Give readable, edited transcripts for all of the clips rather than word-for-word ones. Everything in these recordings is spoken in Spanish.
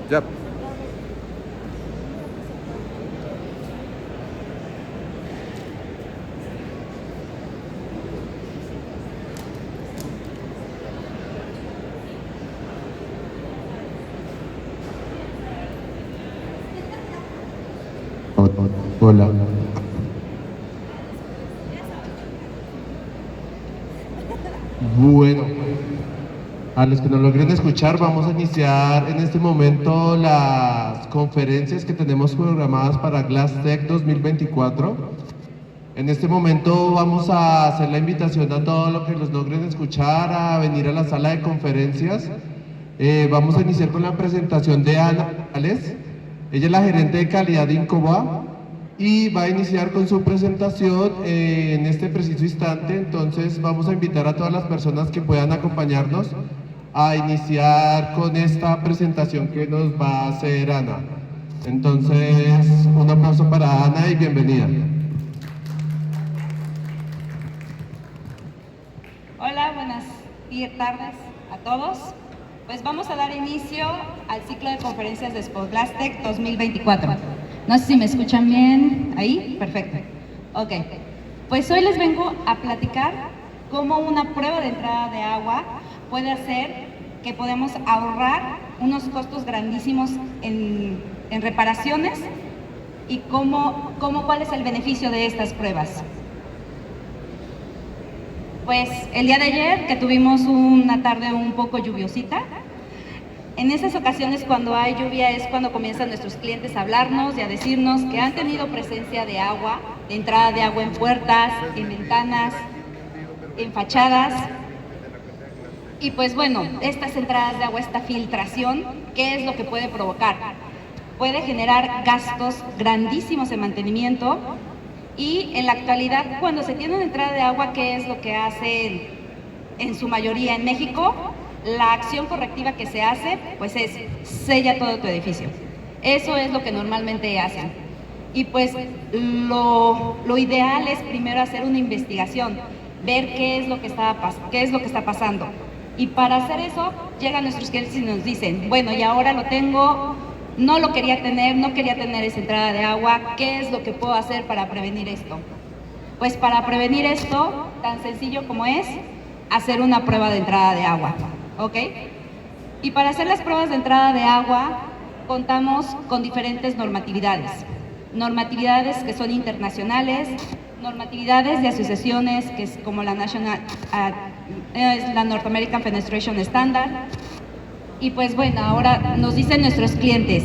Ya. Hola. Bueno, a los que nos logren escuchar, vamos a iniciar en este momento las conferencias que tenemos programadas para GlassTech 2024. En este momento vamos a hacer la invitación a todos los que los logren escuchar a venir a la sala de conferencias. Vamos a iniciar con la presentación de Ana Morales. Ella es la gerente de calidad de Incoba y va a iniciar con su presentación en este preciso instante. Entonces vamos a invitar a todas las personas que puedan acompañarnos a iniciar con esta presentación que nos va a hacer Ana. Entonces, un aplauso para Ana y bienvenida. Hola, buenas tardes a todos. Pues vamos a dar inicio al ciclo de conferencias de GlassTech 2024. No sé si me escuchan bien ahí. Perfecto. Ok. Pues hoy les vengo a platicar cómo una prueba de entrada de agua puede hacer que podamos ahorrar unos costos grandísimos en reparaciones y cuál es el beneficio de estas pruebas. Pues el día de ayer, que tuvimos una tarde un poco lluviosita, en esas ocasiones cuando hay lluvia es cuando comienzan nuestros clientes a hablarnos y a decirnos que han tenido presencia de agua, de entrada de agua en puertas, en ventanas, en fachadas. Y pues bueno, estas entradas de agua, esta filtración, ¿qué es lo que puede provocar? Puede generar gastos grandísimos en mantenimiento. Y en la actualidad, cuando se tiene una entrada de agua, ¿qué es lo que hacen en su mayoría en México? La acción correctiva que se hace, pues es sella todo tu edificio. Eso es lo que normalmente hacen. Y pues lo ideal es primero hacer una investigación, ver qué es lo que está pasando. Y para hacer eso, llegan nuestros clientes y nos dicen, bueno, y ahora lo tengo, no lo quería tener, no quería tener esa entrada de agua, ¿qué es lo que puedo hacer para prevenir esto? Pues para prevenir esto, tan sencillo como es hacer una prueba de entrada de agua, ¿ok? Y para hacer las pruebas de entrada de agua, contamos con diferentes normatividades. Normatividades que son internacionales, normatividades de asociaciones que es como la North American Fenestration Standard. Y pues bueno, ahora nos dicen nuestros clientes,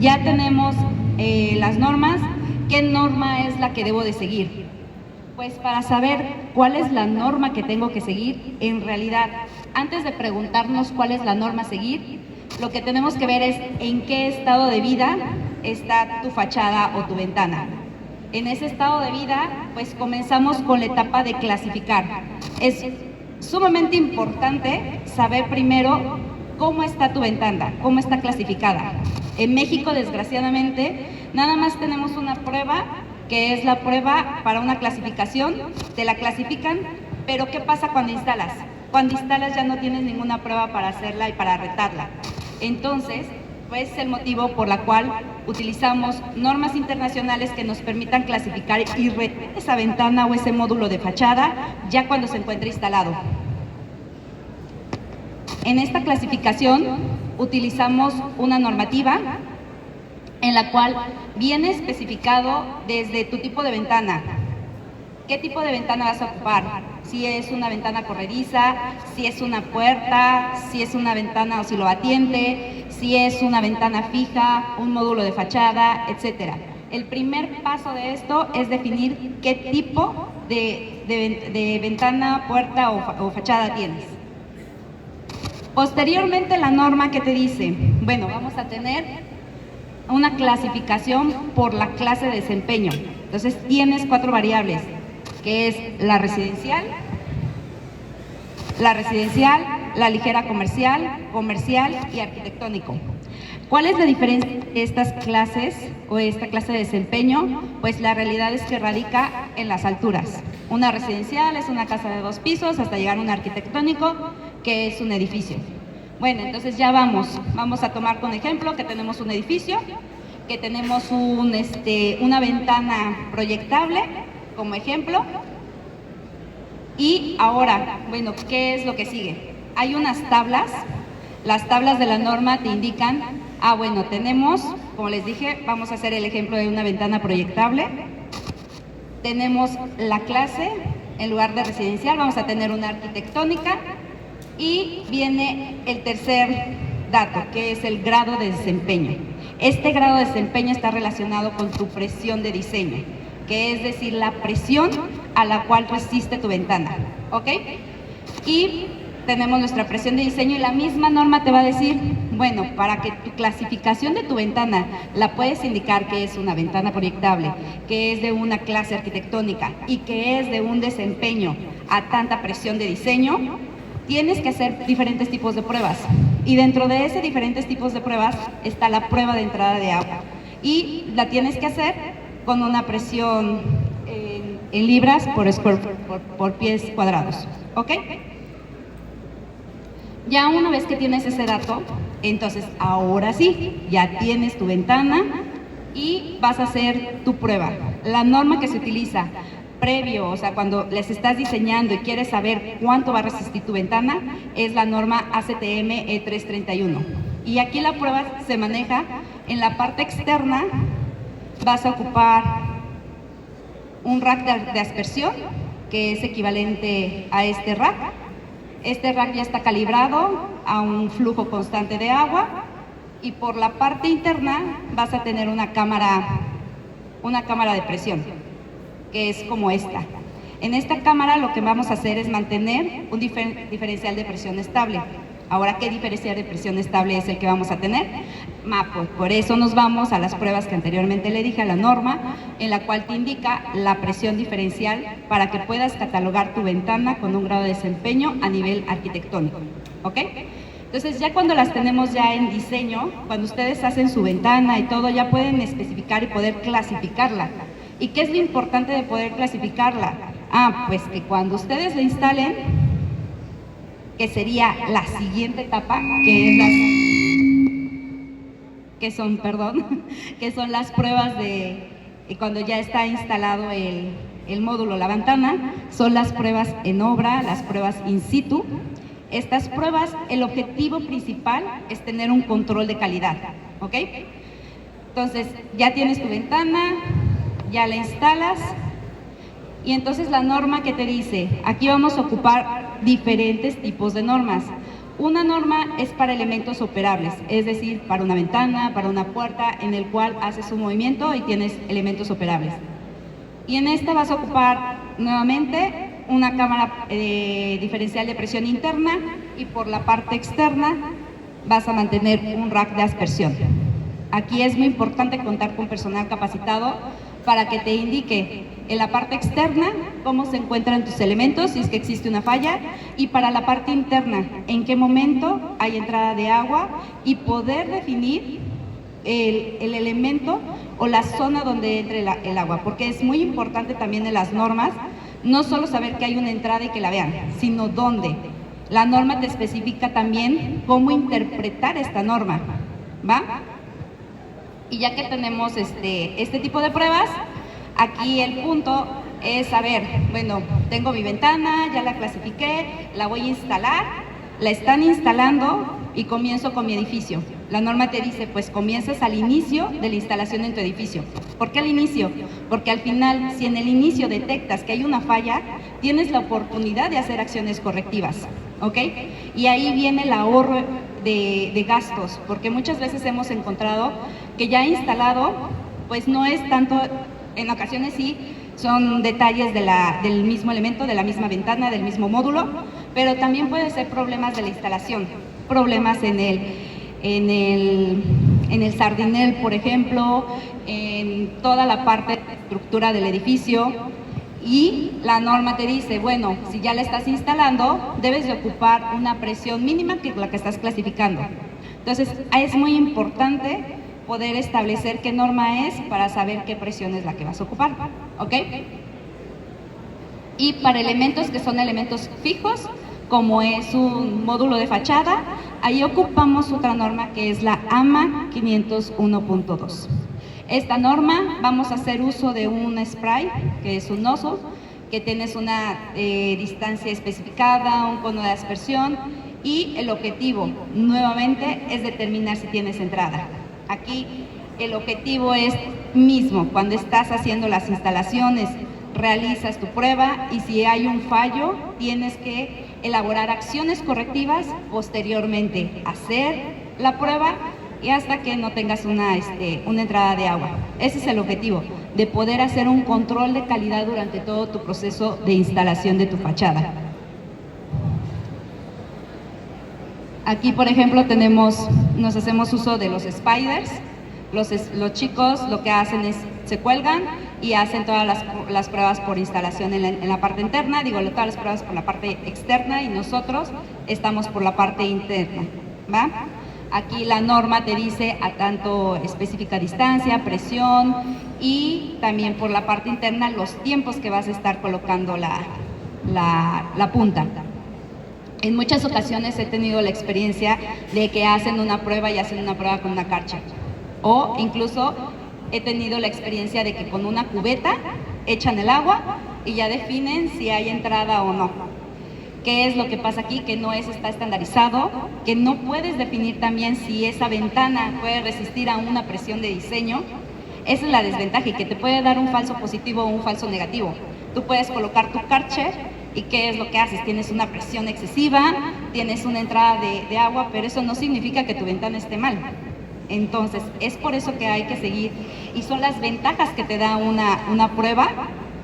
ya tenemos las normas, ¿qué norma es la que debo de seguir? Pues para saber cuál es la norma que tengo que seguir, en realidad, antes de preguntarnos cuál es la norma a seguir, lo que tenemos que ver es en qué estado de vida está tu fachada o tu ventana. En ese estado de vida, pues comenzamos con la etapa de clasificar. Es sumamente importante saber primero cómo está tu ventana, cómo está clasificada. En México, desgraciadamente, nada más tenemos una prueba, que es la prueba para una clasificación, te la clasifican, pero ¿qué pasa cuando instalas? Cuando instalas ya no tienes ninguna prueba para hacerla y para retarla. Entonces, pues es el motivo por la cual utilizamos normas internacionales que nos permitan clasificar y retar esa ventana o ese módulo de fachada ya cuando se encuentre instalado. En esta clasificación utilizamos una normativa en la cual viene especificado desde tu tipo de ventana. ¿Qué tipo de ventana vas a ocupar? Si es una ventana corrediza, si es una puerta, si es una ventana oscilobatiente, si es una ventana fija, un módulo de fachada, etc. El primer paso de esto es definir qué tipo de ventana, puerta o fachada tienes. Posteriormente, la norma que te dice, bueno, vamos a tener una clasificación por la clase de desempeño. Entonces tienes 4 variables, que es la residencial, la ligera comercial y arquitectónico. ¿Cuál es la diferencia de estas clases o esta clase de desempeño? Pues la realidad es que radica en las alturas. Una residencial es una casa de 2 pisos hasta llegar a un arquitectónico, que es un edificio. Bueno, entonces ya vamos a tomar como ejemplo que tenemos un edificio, que tenemos una ventana proyectable como ejemplo. Y ahora, bueno, ¿qué es lo que sigue? Hay unas tablas, las tablas de la norma te indican, bueno, tenemos, como les dije, vamos a hacer el ejemplo de una ventana proyectable. Tenemos la clase, en lugar de residencial, vamos a tener una arquitectónica. Y viene el tercer dato, que es el grado de desempeño. Este grado de desempeño está relacionado con tu presión de diseño, que es decir, la presión a la cual resiste tu ventana, ¿ok? Y tenemos nuestra presión de diseño y la misma norma te va a decir, bueno, para que tu clasificación de tu ventana la puedes indicar que es una ventana proyectable, que es de una clase arquitectónica y que es de un desempeño a tanta presión de diseño, tienes que hacer diferentes tipos de pruebas. Y dentro de esos diferentes tipos de pruebas está la prueba de entrada de agua. Y la tienes que hacer con una presión en libras por pies cuadrados, ¿ok? Ya una vez que tienes ese dato, entonces ahora sí, ya tienes tu ventana y vas a hacer tu prueba. La norma que se utiliza previo, o sea, cuando les estás diseñando y quieres saber cuánto va a resistir tu ventana, es la norma ACTM E331. Y aquí la prueba se maneja en la parte externa, vas a ocupar un rack de aspersión, que es equivalente a este rack. Este rack ya está calibrado a un flujo constante de agua y por la parte interna vas a tener una cámara de presión, que es como esta. En esta cámara lo que vamos a hacer es mantener un diferencial de presión estable. Ahora, ¿qué diferencial de presión estable es el que vamos a tener? Pues por eso nos vamos a las pruebas que anteriormente le dije, a la norma, en la cual te indica la presión diferencial para que puedas catalogar tu ventana con un grado de desempeño a nivel arquitectónico, ¿ok? Entonces, ya cuando las tenemos ya en diseño, cuando ustedes hacen su ventana y todo, ya pueden especificar y poder clasificarla. ¿Y qué es lo importante de poder clasificarla? Pues que cuando ustedes la instalen, que sería la siguiente etapa, que son las pruebas de cuando ya está instalado el módulo, la ventana, son las pruebas en obra, las pruebas in situ. Estas pruebas, el objetivo principal es tener un control de calidad, ¿ok? Entonces, ya tienes tu ventana, ya la instalas, y entonces la norma que te dice, aquí vamos a ocupar diferentes tipos de normas. Una norma es para elementos operables, es decir, para una ventana, para una puerta, en el cual haces un movimiento y tienes elementos operables. Y en esta vas a ocupar nuevamente una cámara diferencial de presión interna y por la parte externa vas a mantener un rack de aspersión. Aquí es muy importante contar con personal capacitado para que te indique en la parte externa cómo se encuentran tus elementos, si es que existe una falla, y para la parte interna, en qué momento hay entrada de agua y poder definir el elemento o la zona donde entre el agua, porque es muy importante también en las normas, no solo saber que hay una entrada y que la vean, sino dónde. La norma te especifica también cómo interpretar esta norma, ¿va? Y ya que tenemos este tipo de pruebas, aquí el punto es saber, bueno, tengo mi ventana, ya la clasifiqué, la voy a instalar, la están instalando y comienzo con mi edificio. La norma te dice, pues comienzas al inicio de la instalación en tu edificio. ¿Por qué al inicio? Porque al final, si en el inicio detectas que hay una falla, tienes la oportunidad de hacer acciones correctivas, ¿ok? Y ahí viene el ahorro de gastos, porque muchas veces hemos encontrado que ya instalado, pues no es tanto, en ocasiones sí, son detalles del mismo elemento, de la misma ventana, del mismo módulo, pero también puede ser problemas de la instalación, problemas en el sardinel, por ejemplo, en toda la parte de estructura del edificio. Y la norma te dice, bueno, si ya la estás instalando, debes de ocupar una presión mínima que es la que estás clasificando. Entonces, es muy importante poder establecer qué norma es para saber qué presión es la que vas a ocupar, ¿ok? Y para elementos que son elementos fijos, como es un módulo de fachada, ahí ocupamos otra norma que es la AMA 501.2. Esta norma vamos a hacer uso de un spray, que es un nozzle, que tienes una distancia especificada, un cono de aspersión, y el objetivo, nuevamente, es determinar si tienes entrada. Aquí el objetivo es mismo, cuando estás haciendo las instalaciones, realizas tu prueba y si hay un fallo, tienes que elaborar acciones correctivas, posteriormente hacer la prueba y hasta que no tengas una entrada de agua. Ese es el objetivo, de poder hacer un control de calidad durante todo tu proceso de instalación de tu fachada. Aquí, por ejemplo, nos hacemos uso de los spiders. Los chicos lo que hacen es, se cuelgan y hacen todas las pruebas por instalación en la parte interna, todas las pruebas por la parte externa y nosotros estamos por la parte interna, ¿va? Aquí la norma te dice a tanto específica distancia, presión y también por la parte interna los tiempos que vas a estar colocando la punta. En muchas ocasiones he tenido la experiencia de que hacen una prueba y hacen una prueba con una Karcher. O incluso he tenido la experiencia de que con una cubeta echan el agua y ya definen si hay entrada o no. ¿Qué es lo que pasa aquí? Que no está estandarizado, que no puedes definir también si esa ventana puede resistir a una presión de diseño. Esa es la desventaja y que te puede dar un falso positivo o un falso negativo. Tú puedes colocar tu Karcher y ¿qué es lo que haces? Tienes una presión excesiva, tienes una entrada de agua, pero eso no significa que tu ventana esté mal. Entonces, es por eso que hay que seguir, y son las ventajas que te da una prueba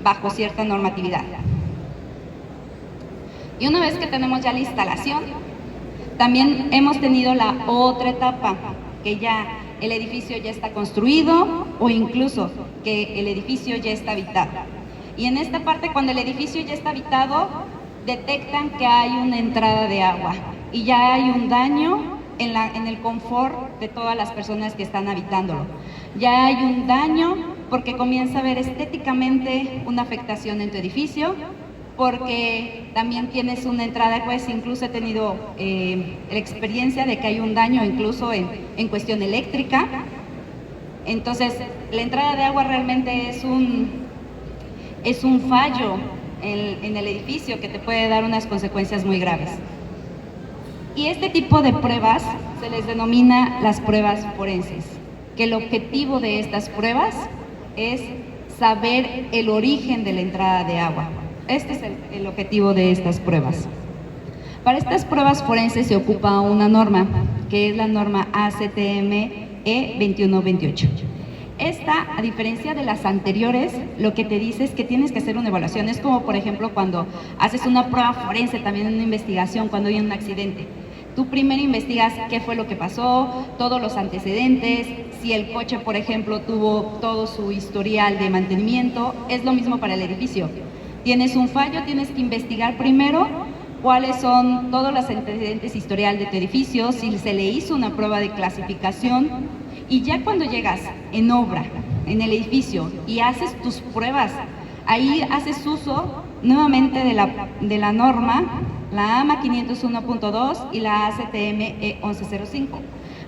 bajo cierta normatividad. Y una vez que tenemos ya la instalación, también hemos tenido la otra etapa, que ya el edificio ya está construido o incluso que el edificio ya está habitado. Y en esta parte, cuando el edificio ya está habitado, detectan que hay una entrada de agua y ya hay un daño en el confort de todas las personas que están habitándolo. Ya hay un daño porque comienza a haber estéticamente una afectación en tu edificio, porque también tienes una entrada, pues incluso he tenido la experiencia de que hay un daño incluso en cuestión eléctrica. Entonces, la entrada de agua realmente es un fallo en el edificio que te puede dar unas consecuencias muy graves. Y este tipo de pruebas se les denomina las pruebas forenses, que el objetivo de estas pruebas es saber el origen de la entrada de agua. Este es el objetivo de estas pruebas. Para estas pruebas forenses se ocupa una norma, que es la norma ACTM E2128. Esta, a diferencia de las anteriores, lo que te dice es que tienes que hacer una evaluación. Es como, por ejemplo, cuando haces una prueba forense, también en una investigación, cuando hay un accidente. Tú primero investigas qué fue lo que pasó, todos los antecedentes, si el coche, por ejemplo, tuvo todo su historial de mantenimiento. Es lo mismo para el edificio. Tienes un fallo, tienes que investigar primero cuáles son todos los antecedentes historial de tu edificio, si se le hizo una prueba de clasificación. Y ya cuando llegas en obra, en el edificio, y haces tus pruebas, ahí haces uso nuevamente de la norma, la AMA 501.2 y la ACTM E1105.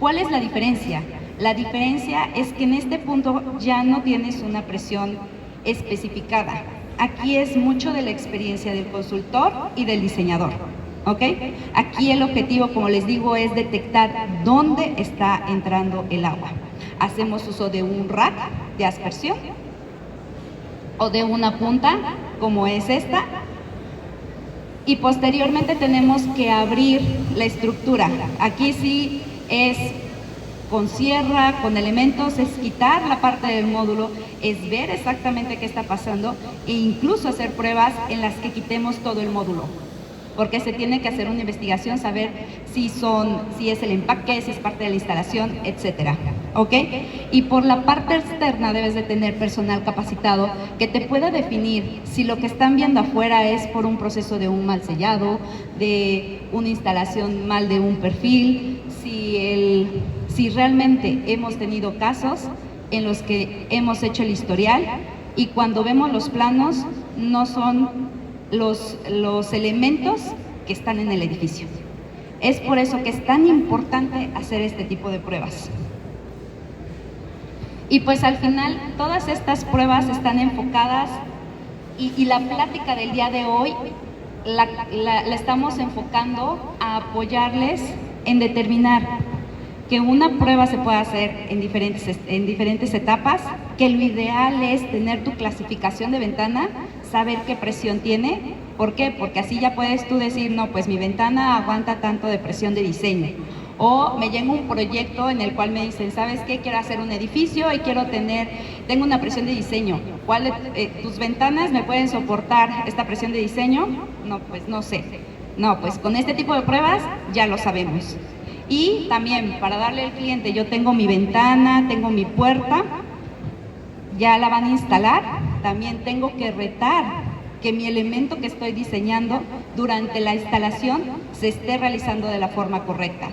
¿Cuál es la diferencia? La diferencia es que en este punto ya no tienes una presión especificada. Aquí es mucho de la experiencia del consultor y del diseñador. ¿Ok? Aquí el objetivo, como les digo, es detectar dónde está entrando el agua. Hacemos uso de un rack de aspersión o de una punta, como es esta, y posteriormente tenemos que abrir la estructura. Aquí sí es con sierra, con elementos, es quitar la parte del módulo, es ver exactamente qué está pasando e incluso hacer pruebas en las que quitemos todo el módulo. Porque se tiene que hacer una investigación, saber si es el empaque, si es parte de la instalación, etcétera. ¿Ok? Y por la parte externa debes de tener personal capacitado que te pueda definir si lo que están viendo afuera es por un proceso de un mal sellado, de una instalación mal de un perfil, si realmente hemos tenido casos en los que hemos hecho el historial y cuando vemos los planos no son los elementos que están en el edificio. Es por eso que es tan importante hacer este tipo de pruebas. Y pues al final todas estas pruebas están enfocadas y la plática del día de hoy la estamos enfocando a apoyarles en determinar que una prueba se puede hacer en diferentes etapas, que lo ideal es tener tu clasificación de ventana, saber qué presión tiene. ¿Por qué? Porque así ya puedes tú decir, no, pues mi ventana aguanta tanto de presión de diseño. O me llega un proyecto en el cual me dicen, ¿sabes qué? Quiero hacer un edificio y tengo una presión de diseño. ¿Cuál tus ventanas me pueden soportar esta presión de diseño? No, pues no sé. No, pues con este tipo de pruebas ya lo sabemos. Y también para darle al cliente, yo tengo mi ventana, tengo mi puerta, ya la van a instalar, también tengo que retar que mi elemento que estoy diseñando durante la instalación se esté realizando de la forma correcta,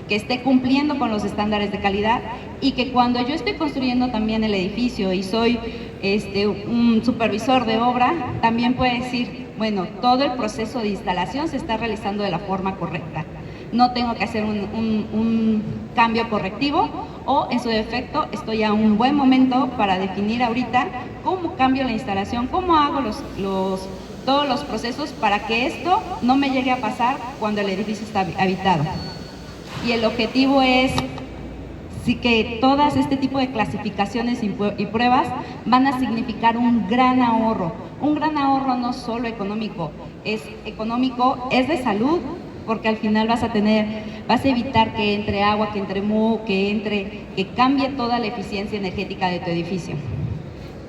que esté cumpliendo con los estándares de calidad y que cuando yo estoy construyendo también el edificio y soy un supervisor de obra, también puede decir, bueno, todo el proceso de instalación se está realizando de la forma correcta. No tengo que hacer un cambio correctivo o en su defecto estoy a un buen momento para definir ahorita cómo cambio la instalación, cómo hago todos los procesos para que esto no me llegue a pasar cuando el edificio está habitado. Y el objetivo es sí que todas este tipo de clasificaciones y pruebas van a significar un gran ahorro no solo económico, es de salud, porque al final vas a evitar que entre agua, que entre moho, que cambie toda la eficiencia energética de tu edificio.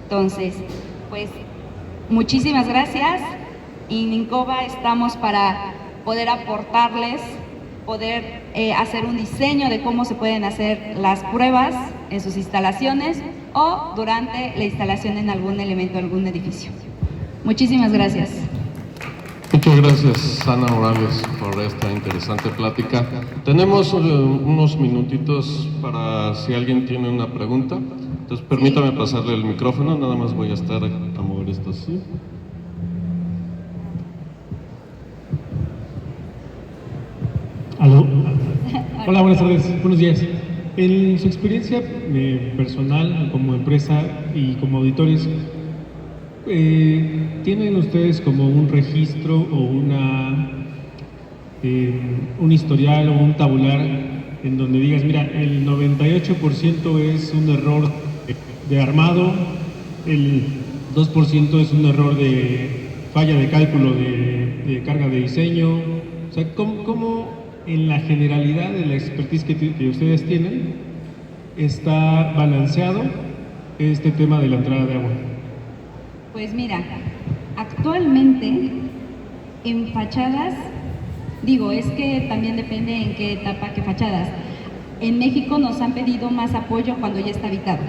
Entonces, pues, muchísimas gracias. En Incoba estamos para poder aportarles, poder hacer un diseño de cómo se pueden hacer las pruebas en sus instalaciones o durante la instalación en algún elemento, algún edificio. Muchísimas gracias. Muchas gracias, Ana Morales, por esta interesante plática. Tenemos unos minutitos para si alguien tiene una pregunta. Entonces, permítame pasarle el micrófono, nada más voy a estar a mover esto así. ¿Aló? Hola, buenas tardes, buenos días. En su experiencia personal como empresa y como auditores, ¿tienen ustedes como un registro o un historial o un tabular en donde digas, mira, el 98% es un error de armado, el 2% es un error de falla de cálculo de carga de diseño? O sea, ¿cómo en la generalidad de la expertise que ustedes tienen está balanceado este tema de la entrada de agua? Pues mira, actualmente en fachadas, es que también depende en qué etapa, qué fachadas. En México nos han pedido más apoyo cuando ya está habitado.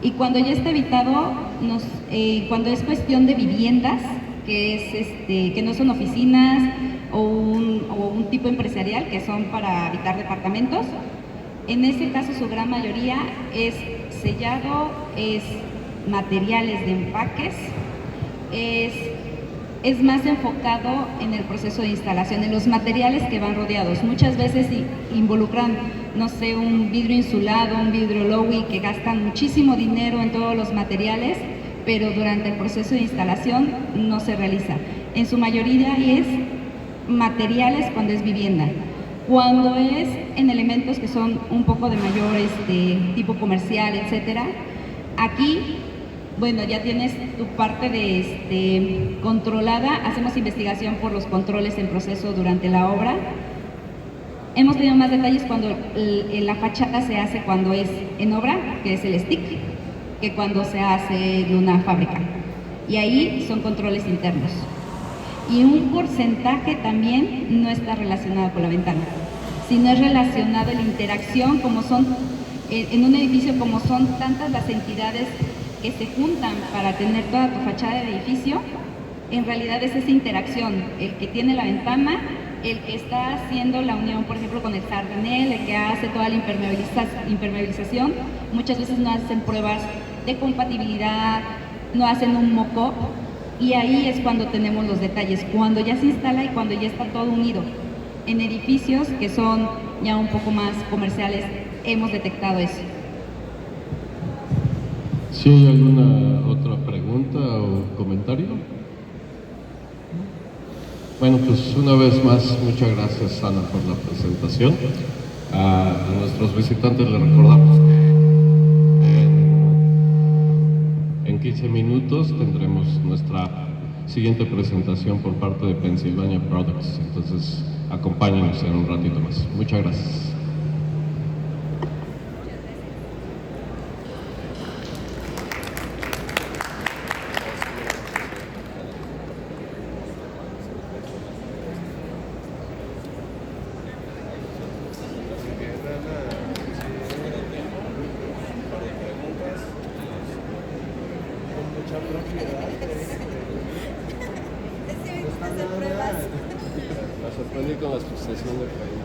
Y cuando ya está habitado, cuando es cuestión de viviendas, que no son oficinas o un tipo empresarial, que son para habitar departamentos, en ese caso su gran mayoría es sellado, es materiales de empaques, es más enfocado en el proceso de instalación, en los materiales que van rodeados. Muchas veces involucran, no sé, un vidrio insulado, un vidrio lowy, que gastan muchísimo dinero en todos los materiales, pero durante el proceso de instalación no se realiza. En su mayoría es materiales cuando es vivienda. Cuando es en elementos que son un poco de mayor tipo comercial, etcétera, aquí, bueno, ya tienes tu parte controlada. Hacemos investigación por los controles en proceso durante la obra. Hemos tenido más detalles cuando la fachada se hace cuando es en obra, que es el stick, que cuando se hace en una fábrica. Y ahí son controles internos. Y un porcentaje también no está relacionado con la ventana, sino es relacionado a la interacción, como son en un edificio, como son tantas las entidades que se juntan para tener toda tu fachada de edificio. En realidad es esa interacción, el que tiene la ventana, el que está haciendo la unión, por ejemplo, con el sardinel, el que hace toda la impermeabilización. Muchas veces no hacen pruebas de compatibilidad, no hacen un mock-up, y ahí es cuando tenemos los detalles, cuando ya se instala y cuando ya está todo unido. en edificios que son ya un poco más comerciales hemos detectado eso. ¿Sí hay alguna otra pregunta o comentario? Bueno, pues una vez más, muchas gracias, Ana, por la presentación. A nuestros visitantes les recordamos que en 15 minutos tendremos nuestra siguiente presentación por parte de Pennsylvania Products. Entonces, acompáñenos en un ratito más. Muchas gracias. Me sorprendí con la sucesión de preguntas.